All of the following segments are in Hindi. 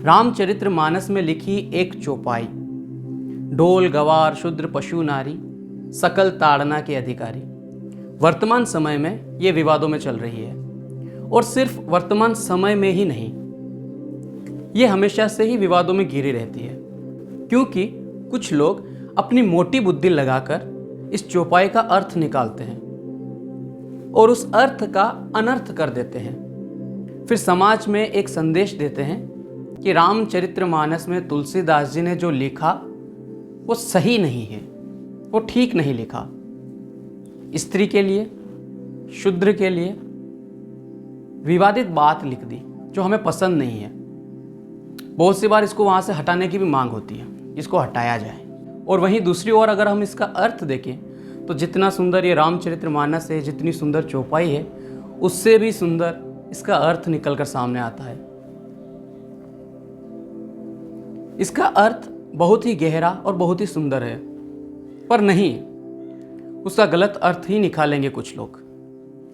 रामचरितमानस में लिखी एक चौपाई। ढोल गवार शूद्र पशु नारी, सकल ताड़ना के अधिकारी। वर्तमान समय में ये विवादों में चल रही है, और सिर्फ वर्तमान समय में ही नहीं, ये हमेशा से ही विवादों में घिरी रहती है, क्योंकि कुछ लोग अपनी मोटी बुद्धि लगाकर इस चौपाई का अर्थ निकालते हैं और उस अर्थ का अनर्थ कर देते हैं। फिर समाज में एक संदेश देते हैं कि रामचरितमानस में तुलसीदास जी ने जो लिखा वो सही नहीं है, वो ठीक नहीं लिखा। स्त्री के लिए, शूद्र के लिए विवादित बात लिख दी जो हमें पसंद नहीं है। बहुत सी बार इसको वहाँ से हटाने की भी मांग होती है, इसको हटाया जाए। और वहीं दूसरी ओर अगर हम इसका अर्थ देखें तो जितना सुंदर ये रामचरितमानस है, जितनी सुंदर चौपाई है, उससे भी सुंदर इसका अर्थ निकलकर सामने आता है। इसका अर्थ बहुत ही गहरा और बहुत ही सुंदर है, पर नहीं, उसका गलत अर्थ ही निकालेंगे कुछ लोग।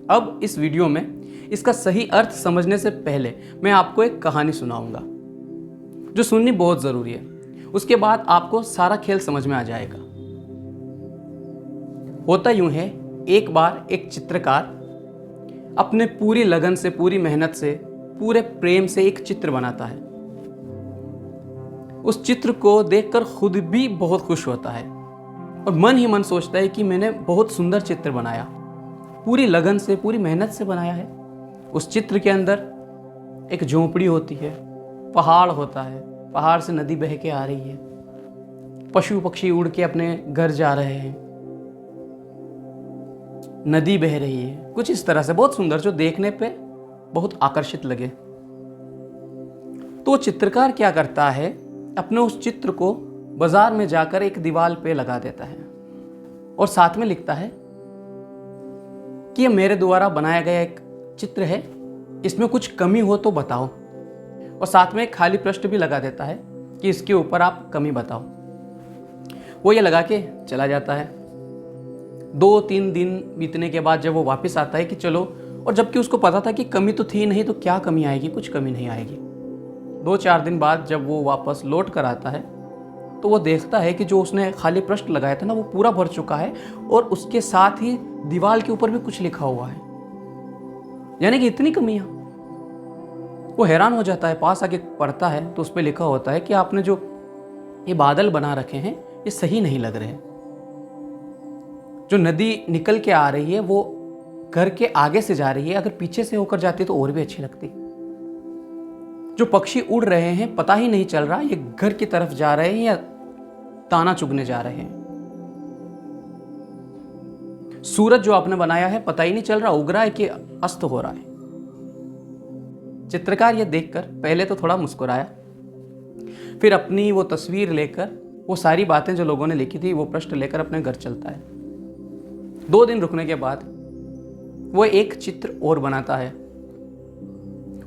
अब इस वीडियो में इसका सही अर्थ समझने से पहले मैं आपको एक कहानी सुनाऊंगा जो सुननी बहुत ज़रूरी है। उसके बाद आपको सारा खेल समझ में आ जाएगा। होता यूं है, एक बार एक चित्रकार अपने पूरी लगन से, पूरी मेहनत से, पूरे प्रेम से एक चित्र बनाता है। उस चित्र को देखकर खुद भी बहुत खुश होता है और मन ही मन सोचता है कि मैंने बहुत सुंदर चित्र बनाया, पूरी लगन से, पूरी मेहनत से बनाया है। उस चित्र के अंदर एक झोंपड़ी होती है, पहाड़ होता है, पहाड़ से नदी बह के आ रही है, पशु पक्षी उड़ के अपने घर जा रहे हैं, नदी बह रही है, कुछ इस तरह से बहुत सुंदर, जो देखने पे बहुत आकर्षित लगे। तो चित्रकार क्या करता है, अपने उस चित्र को बाजार में जाकर एक दीवार पे लगा देता है और साथ में लिखता है कि ये मेरे द्वारा बनाया गया एक चित्र है, इसमें कुछ कमी हो तो बताओ। और साथ में एक खाली पृष्ठ भी लगा देता है कि इसके ऊपर आप कमी बताओ। वो ये लगा के चला जाता है। 2-3 दिन बीतने के बाद जब वो वापस आता है कि चलो, और जबकि उसको पता था कि कमी तो थी नहीं, तो क्या कमी आएगी, कुछ कमी नहीं आएगी। 2-4 दिन बाद जब वो वापस लौट कर आता है तो वो देखता है कि जो उसने खाली पृष्ठ लगाया था ना, वो पूरा भर चुका है, और उसके साथ ही दीवार के ऊपर भी कुछ लिखा हुआ है, यानी कि इतनी कमियां। वो हैरान हो जाता है, पास आके पढ़ता है तो उस पर लिखा होता है कि आपने जो ये बादल बना रखे हैं ये सही नहीं लग रहे। जो नदी निकल के आ रही है वो घर के आगे से जा रही है, अगर पीछे से होकर जाती तो और भी अच्छी लगती। जो पक्षी उड़ रहे हैं पता ही नहीं चल रहा ये घर की तरफ जा रहे हैं या दाना चुगने जा रहे हैं। सूरज जो आपने बनाया है पता ही नहीं चल रहा उग रहा है कि अस्त हो रहा है। चित्रकार ये देखकर पहले तो थोड़ा मुस्कुराया, फिर अपनी वो तस्वीर लेकर, वो सारी बातें जो लोगों ने लिखी थी, वो पृष्ठ लेकर अपने घर चलता है। 2 दिन रुकने के बाद वो एक चित्र और बनाता है,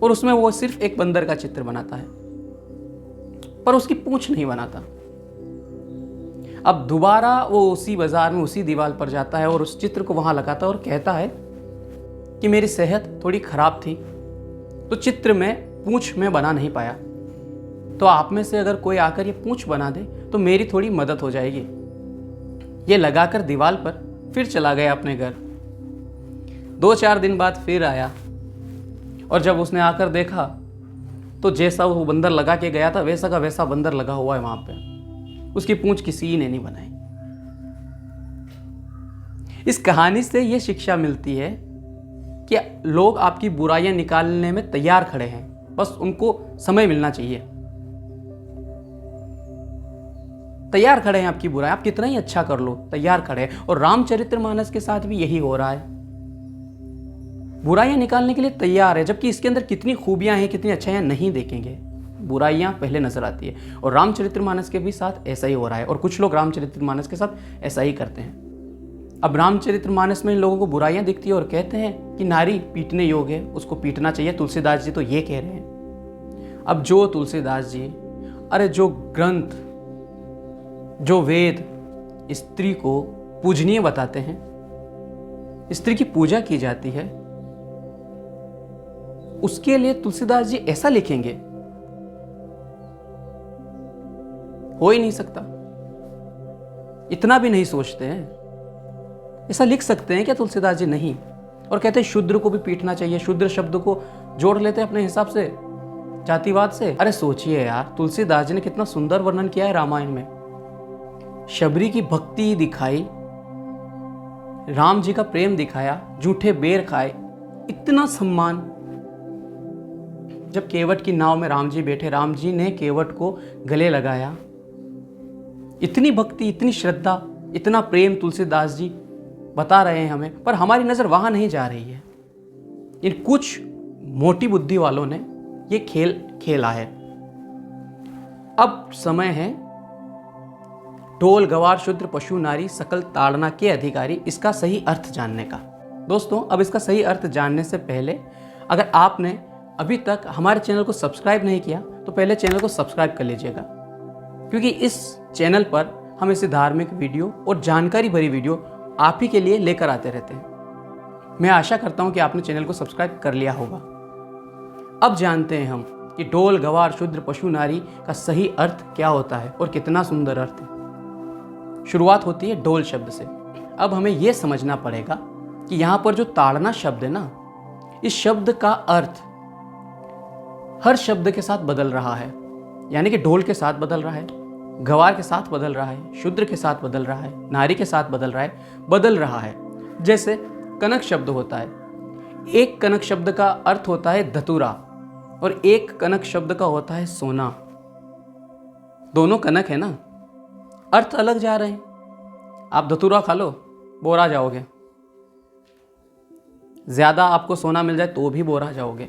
और उसमें वो सिर्फ एक बंदर का चित्र बनाता है, पर उसकी पूंछ नहीं बनाता। अब दोबारा वो उसी बाजार में, उसी दीवार पर जाता है और उस चित्र को वहां लगाता है और कहता है कि मेरी सेहत थोड़ी खराब थी तो चित्र में पूंछ में बना नहीं पाया, तो आप में से अगर कोई आकर ये पूंछ बना दे तो मेरी थोड़ी मदद हो जाएगी। ये लगाकर दीवार पर फिर चला गया अपने घर। 2-4 दिन बाद फिर आया, और जब उसने आकर देखा तो जैसा वो बंदर लगा के गया था वैसा का वैसा बंदर लगा हुआ है वहां पे। उसकी पूंछ किसी ने नहीं बनाई। इस कहानी से यह शिक्षा मिलती है कि लोग आपकी बुराइयां निकालने में तैयार खड़े हैं, बस उनको समय मिलना चाहिए। तैयार खड़े हैं आपकी बुराई, आप कितना ही अच्छा कर लो, तैयार खड़े हैं। और रामचरितमानस के साथ भी यही हो रहा है, बुराइयां निकालने के लिए तैयार है, जबकि इसके अंदर कितनी खूबियां हैं, कितनी अच्छाइयां नहीं देखेंगे, बुराइयां पहले नजर आती है। और रामचरितमानस के भी साथ ऐसा ही हो रहा है, और कुछ लोग रामचरितमानस के साथ ऐसा ही करते हैं। अब रामचरितमानस में इन लोगों को बुराइयां दिखती है और कहते हैं कि नारी पीटने योग्य है, उसको पीटना चाहिए। तुलसीदास जी तो ये कह रहे हैं। अब जो तुलसीदास जी, अरे जो ग्रंथ, जो वेद स्त्री को पूजनीय बताते हैं, स्त्री की पूजा की जाती है, उसके लिए तुलसीदास जी ऐसा लिखेंगे हो ही नहीं सकता। इतना भी नहीं सोचते हैं। ऐसा लिख सकते हैं क्या तुलसीदास जी? नहीं। और कहते हैं शूद्र को भी पीटना चाहिए। शूद्र शब्द को जोड़ लेते हैं अपने हिसाब से जातिवाद से। अरे सोचिए यार, तुलसीदास जी ने कितना सुंदर वर्णन किया है रामायण में। शबरी की भक्ति दिखाई, राम जी का प्रेम दिखाया, झूठे बेर खाए, इतना सम्मान। जब केवट की नाव में राम जी बैठे, राम जी ने केवट को गले लगाया। इतनी भक्ति, इतनी श्रद्धा, इतना प्रेम तुलसीदास जी बता रहे हैं हमें, पर हमारी नजर वहां नहीं जा रही है। इन कुछ मोटी बुद्धि वालों ने ये खेल खेला है। अब समय है ढोल गवार शूद्र पशु नारी सकल ताड़ना के अधिकारी, इसका सही अर्थ जानने का। दोस्तों, अब इसका सही अर्थ जानने से पहले अगर आपने अभी तक हमारे चैनल को सब्सक्राइब नहीं किया तो पहले चैनल को सब्सक्राइब कर लीजिएगा, क्योंकि इस चैनल पर हम ऐसे धार्मिक वीडियो और जानकारी भरी वीडियो आप ही के लिए लेकर आते रहते हैं। मैं आशा करता हूं कि आपने चैनल को सब्सक्राइब कर लिया होगा। अब जानते हैं हम कि ढोल गवार शूद्र पशु नारी का सही अर्थ क्या होता है और कितना सुंदर अर्थ है। शुरुआत होती है ढोल शब्द से। अब हमें यह समझना पड़ेगा कि यहां पर जो ताड़ना शब्द है ना, इस शब्द का अर्थ हर शब्द के साथ बदल रहा है। यानी कि ढोल के साथ बदल रहा है, गवार के साथ बदल रहा है, शूद्र के साथ बदल रहा है, नारी के साथ बदल रहा है। जैसे कनक शब्द होता है, एक कनक शब्द का अर्थ होता है धतूरा और एक कनक शब्द का होता है सोना। दोनों कनक है ना, अर्थ अलग जा रहे हैं। आप धतूरा खा लो, बोरा जाओगे। ज्यादा आपको सोना मिल जाए तो भी बोरा जाओगे।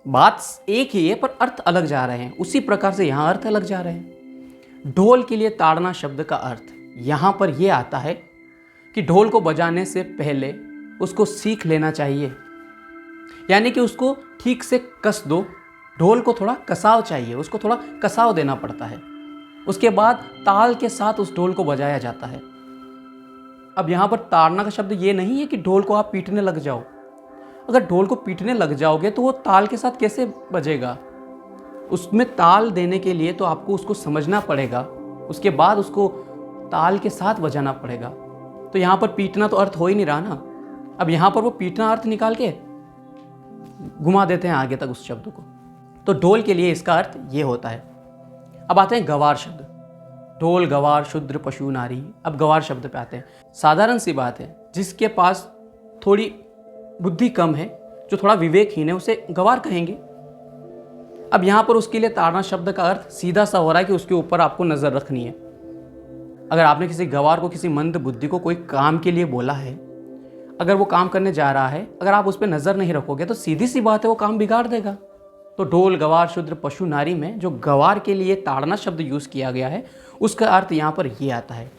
बात एक ही है पर अर्थ अलग जा रहे हैं। उसी प्रकार से यहां अर्थ अलग जा रहे हैं। ढोल के लिए ताड़ना शब्द का अर्थ यहां पर यह आता है कि ढोल को बजाने से पहले उसको सीख लेना चाहिए, यानी कि उसको ठीक से कस दो। ढोल को थोड़ा कसाव चाहिए, उसको थोड़ा कसाव देना पड़ता है। उसके बाद ताल के साथ उस ढोल को बजाया जाता है। अब यहां पर ताड़ना का शब्द ये नहीं है कि ढोल को आप पीटने लग जाओ। अगर ढोल को पीटने लग जाओगे तो वो ताल के साथ कैसे बजेगा? उसमें ताल देने के लिए तो आपको उसको समझना पड़ेगा, उसके बाद उसको ताल के साथ बजाना पड़ेगा। तो यहाँ पर पीटना तो अर्थ हो ही नहीं रहा ना। अब यहाँ पर वो पीटना अर्थ निकाल के घुमा देते हैं आगे तक उस शब्द को। तो ढोल के लिए इसका अर्थ ये होता है। अब आते हैं गवार शब्द। ढोल गवार शूद्र पशु नारी। अब गवार शब्द पे आते हैं। साधारण सी बात है, जिसके पास थोड़ी बुद्धि कम है, जो थोड़ा विवेकहीन है, उसे गवार कहेंगे। अब यहां पर उसके लिए ताड़ना शब्द का अर्थ सीधा सा हो रहा है कि उसके ऊपर आपको नजर रखनी है। अगर आपने किसी गवार को, किसी मंद बुद्धि को कोई काम के लिए बोला है, अगर वो काम करने जा रहा है, अगर आप उस पर नजर नहीं रखोगे तो सीधी सी बात है वो काम बिगाड़ देगा। तो ढोल गवार शूद्र पशु नारी में जो गवार के लिए ताड़ना शब्द यूज किया गया है, उसका अर्थ यहां पर यह आता है।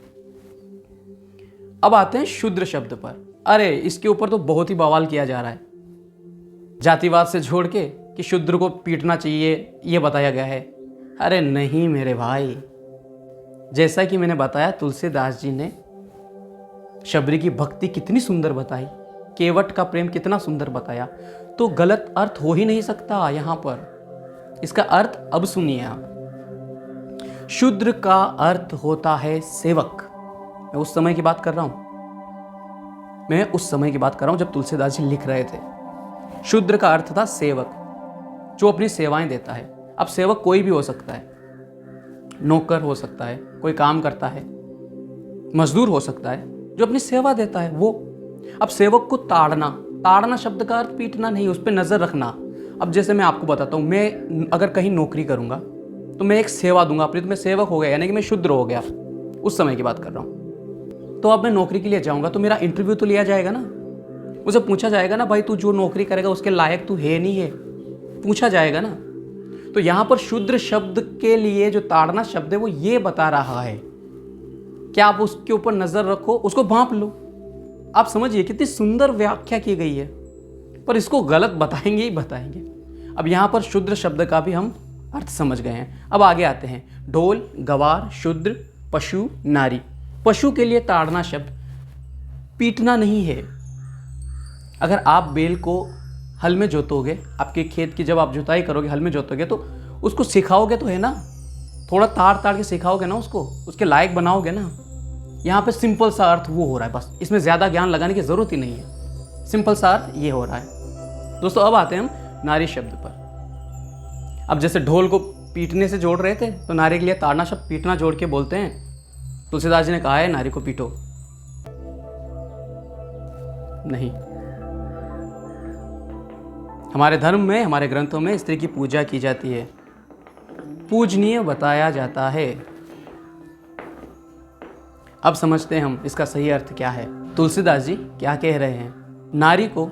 अब आते हैं शूद्र शब्द पर। अरे इसके ऊपर तो बहुत ही बवाल किया जा रहा है। जातिवाद से जोड़ के कि शूद्र को पीटना चाहिए ये बताया गया है। अरे नहीं मेरे भाई, जैसा कि मैंने बताया, तुलसीदास जी ने शबरी की भक्ति कितनी सुंदर बताई, केवट का प्रेम कितना सुंदर बताया, तो गलत अर्थ हो ही नहीं सकता यहां पर। इसका अर्थ अब सुनिए आप। शूद्र का अर्थ होता है सेवक। मैं उस समय की बात कर रहा हूं, जब तुलसीदास जी लिख रहे थे। शूद्र का अर्थ था सेवक, जो अपनी सेवाएं देता है। अब सेवक कोई भी हो सकता है, नौकर हो सकता है, कोई काम करता है, मजदूर हो सकता है, जो अपनी सेवा देता है वो। अब सेवक को ताड़ना शब्द का अर्थ पीटना नहीं, उस पर नजर रखना। अब जैसे मैं आपको बताता हूं, मैं अगर कहीं नौकरी करूंगा तो मैं एक सेवा दूंगा अपनी, तो मैं सेवक हो गया, यानी कि मैं शूद्र हो गया। उस समय की बात कर रहा हूं। तो अब मैं नौकरी के लिए जाऊंगा तो मेरा इंटरव्यू तो लिया जाएगा ना, मुझे पूछा जाएगा ना, भाई तू जो नौकरी करेगा उसके लायक तू है नहीं है, पूछा जाएगा ना। तो यहां पर शूद्र शब्द के लिए जो ताड़ना शब्द है वो ये बता रहा है कि आप उसके ऊपर नजर रखो, उसको भांप लो। आप समझिए कितनी सुंदर व्याख्या की गई है, पर इसको गलत बताएंगे ही बताएंगे। अब यहां पर शूद्र शब्द का भी हम अर्थ समझ गए हैं। अब आगे आते हैं। ढोल गवार शूद्र पशु नारी। पशु के लिए ताड़ना शब्द पीटना नहीं है। अगर आप बैल को हल में जोतोगे, आपके खेत की जब आप जुताई करोगे, हल में जोतोगे, तो उसको सिखाओगे तो है ना, थोड़ा ताड़ ताड़ के सिखाओगे ना, उसको उसके लायक बनाओगे ना। यहाँ पे सिंपल सा अर्थ वो हो रहा है, बस इसमें ज़्यादा ज्ञान लगाने की ज़रूरत ही नहीं है, सिंपल सा अर्थ ये हो रहा है। दोस्तों अब आते हैं हम नारी शब्द पर। अब जैसे ढोल को पीटने से जोड़ रहे थे, तो नारी के लिए ताड़ना शब्द पीटना जोड़ के बोलते हैं। तुलसीदास जी ने कहा है नारी को पीटो नहीं। हमारे धर्म में, हमारे ग्रंथों में स्त्री की पूजा की जाती है, पूजनीय बताया जाता है। अब समझते हैं हम इसका सही अर्थ क्या है। तुलसीदास जी क्या कह रहे हैं? नारी को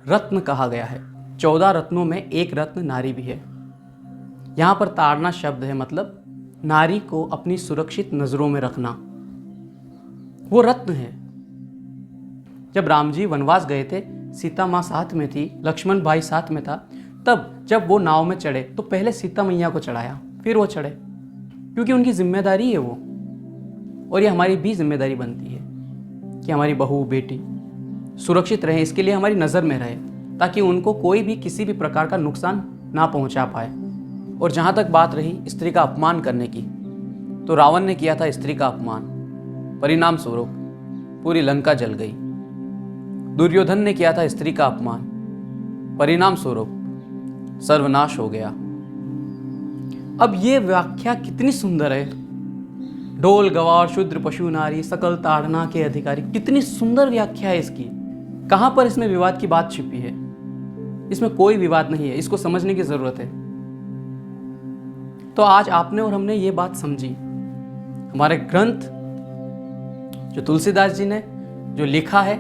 रत्न कहा गया है, 14 रत्नों में एक रत्न नारी भी है। यहाँ पर ताड़ना शब्द है, मतलब नारी को अपनी सुरक्षित नजरों में रखना, वो रत्न है। जब राम जी वनवास गए थे, सीता माँ साथ में थी, लक्ष्मण भाई साथ में था, तब जब वो नाव में चढ़े तो पहले सीता मैया को चढ़ाया, फिर वो चढ़े, क्योंकि उनकी जिम्मेदारी है वो। और ये हमारी भी जिम्मेदारी बनती है कि हमारी बहू बेटी सुरक्षित रहे, इसके लिए हमारी नज़र में रहे, ताकि उनको कोई भी किसी भी प्रकार का नुकसान ना पहुंचा पाए। और जहाँ तक बात रही स्त्री का अपमान करने की, तो रावण ने किया था स्त्री का अपमान, परिणाम स्वरूप पूरी लंका जल गई। दुर्योधन ने किया था स्त्री का अपमान, परिणाम स्वरूप सर्वनाश हो गया। अब ये व्याख्या कितनी सुंदर है, ढोल गवार शूद्र पशु नारी सकल ताड़ना के अधिकारी, कितनी सुंदर व्याख्या है इसकी। कहां पर इसमें विवाद की बात छिपी है? इसमें कोई विवाद नहीं है, इसको समझने की जरूरत है। तो आज आपने और हमने ये बात समझी। हमारे ग्रंथ जो तुलसीदास जी ने जो लिखा है,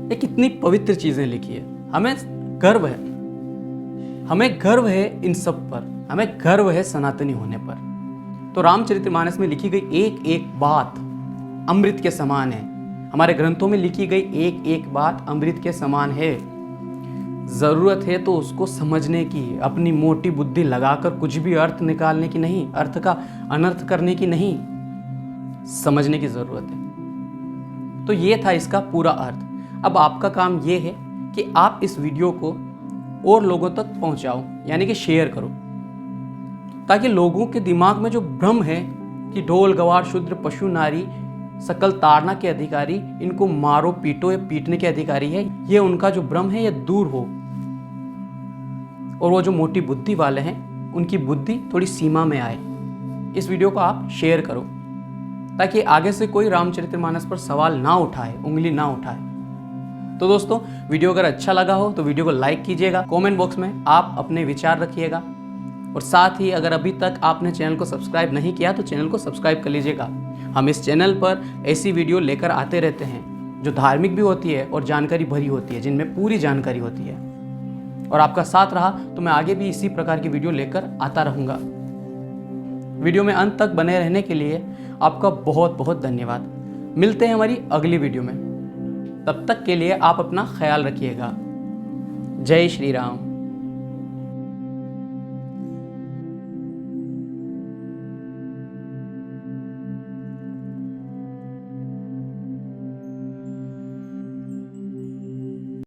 ये कितनी पवित्र चीजें लिखी है। हमें गर्व है, हमें गर्व है इन सब पर, हमें गर्व है सनातनी होने पर। तो रामचरितमानस में लिखी गई एक एक बात अमृत के समान है। हमारे ग्रंथों में लिखी गई एक एक बात अमृत के समान है। जरूरत है तो उसको समझने की, अपनी मोटी बुद्धि लगाकर कुछ भी अर्थ निकालने की नहीं, अर्थ का अनर्थ करने की नहीं, समझने की जरूरत है। तो ये था इसका पूरा अर्थ। अब आपका काम ये है कि आप इस वीडियो को और लोगों तक पहुंचाओ, यानी कि शेयर करो, ताकि लोगों के दिमाग में जो भ्रम है कि ढोल गवार शूद्र पशु नारी सकल ताड़ना के अधिकारी, इनको मारो पीटो या पीटने के अधिकारी है, ये उनका जो भ्रम है ये दूर हो। और वो जो मोटी बुद्धि वाले हैं, उनकी बुद्धि थोड़ी सीमा में आए। इस वीडियो को आप शेयर करो, ताकि आगे से कोई रामचरितमानस पर सवाल ना उठाए, उंगली ना उठाए। तो दोस्तों, वीडियो अगर अच्छा लगा हो तो वीडियो को लाइक कीजिएगा, कमेंट बॉक्स में आप अपने विचार रखिएगा, और साथ ही अगर अभी तक आपने चैनल को सब्सक्राइब नहीं किया तो चैनल को सब्सक्राइब कर लीजिएगा। हम इस चैनल पर ऐसी वीडियो लेकर आते रहते हैं जो धार्मिक भी होती है और जानकारी भरी होती है, जिनमें पूरी जानकारी होती है। और आपका साथ रहा तो मैं आगे भी इसी प्रकार की वीडियो लेकर आता रहूँगा। वीडियो में अंत तक बने रहने के लिए आपका बहुत बहुत धन्यवाद। मिलते हैं हमारी अगली वीडियो में, तब तक के लिए आप अपना ख्याल रखिएगा। जय श्री राम।